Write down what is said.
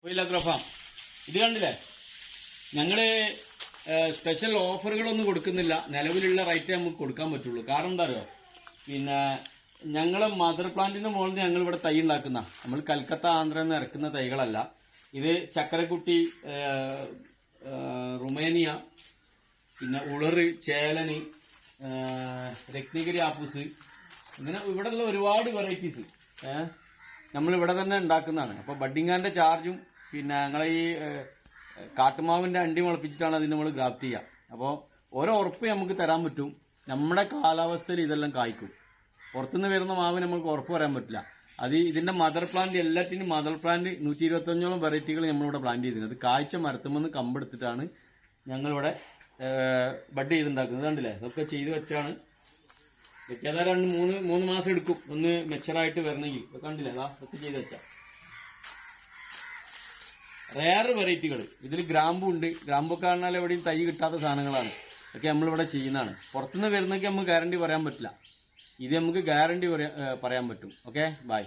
Farm ഇത് കണ്ടില്ലേ, ഞങ്ങള് സ്പെഷ്യൽ ഓഫറുകളൊന്നും കൊടുക്കുന്നില്ല. നിലവിലുള്ള റേറ്റ് നമുക്ക് കൊടുക്കാൻ പറ്റുള്ളൂ. കാരണം എന്താ അറിയോ, പിന്നെ ഞങ്ങളെ മദർ പ്ലാന്റിന്റെ മുകളിൽ ഞങ്ങൾ ഇവിടെ തൈ ഉണ്ടാക്കുന്ന, നമ്മൾ കൽക്കത്ത ആന്ധ്രയിൽ നിന്ന് ഇറക്കുന്ന തൈകളല്ല. ഇത് ചക്കരക്കുട്ടി, റുമേനിയ, പിന്നെ ഉളറ്, ചേലന്, രത്നഗിരി ആപ്പൂസ്, ഇങ്ങനെ ഇവിടെയുള്ള ഒരുപാട് വെറൈറ്റീസ് നമ്മളിവിടെ തന്നെ ഉണ്ടാക്കുന്നതാണ്. അപ്പോൾ ബഡിങ്ങാന്റെ ചാർജും പിന്നെ ഞങ്ങളെ ഈ കാട്ടുമാവിന്റെ അണ്ടി മുളപ്പിച്ചിട്ടാണ് അതിന് നമ്മൾ ഗ്രാഫ്റ്റ് ചെയ്യുക. അപ്പോൾ ഓരോ ഉറപ്പ് നമുക്ക് തരാൻ പറ്റും. നമ്മുടെ കാലാവസ്ഥയിൽ ഇതെല്ലാം കായ്ക്കും. പുറത്തുനിന്ന് വരുന്ന മാവ് നമുക്ക് ഉറപ്പ് പറയാൻ പറ്റില്ല. അത് ഇതിന്റെ മദർ പ്ലാന്റ്, എല്ലാറ്റിനും മദർ പ്ലാന്റ് 125ഓളം വെറൈറ്റികൾ നമ്മളിവിടെ പ്ലാന്റ് ചെയ്തിരുന്നത്. അത് കായ്ച്ച മരത്തുമെന്ന് കമ്പെടുത്തിട്ടാണ് ഞങ്ങളിവിടെ ബഡ് ചെയ്തുണ്ടാക്കുന്നത്. കണ്ടില്ലേ, അതൊക്കെ ചെയ്ത് വെച്ചാണ്. വെക്കാതെ 2-3 മാസം എടുക്കും ഒന്ന് മെച്ചറായിട്ട് വരണമെങ്കിൽ. കണ്ടില്ലേ, അതൊക്കെ ചെയ്ത് വെച്ചാൽ റെയർ വെറൈറ്റികൾ. ഇതിൽ ഗ്രാമ്പു ഉണ്ട്. ഗ്രാമ്പൊക്കെ കാണാൻ എവിടെയും തൈ കിട്ടാത്ത സാധനങ്ങളാണ്. ഒക്കെ നമ്മളിവിടെ ചെയ്യുന്നതാണ്. പുറത്തുനിന്ന് വരുന്നൊക്കെ നമുക്ക് ഗ്യാരണ്ടി പറയാൻ പറ്റില്ല. ഇത് നമുക്ക് ഗ്യാരണ്ടി പറയാൻ പറ്റും. Okay, by.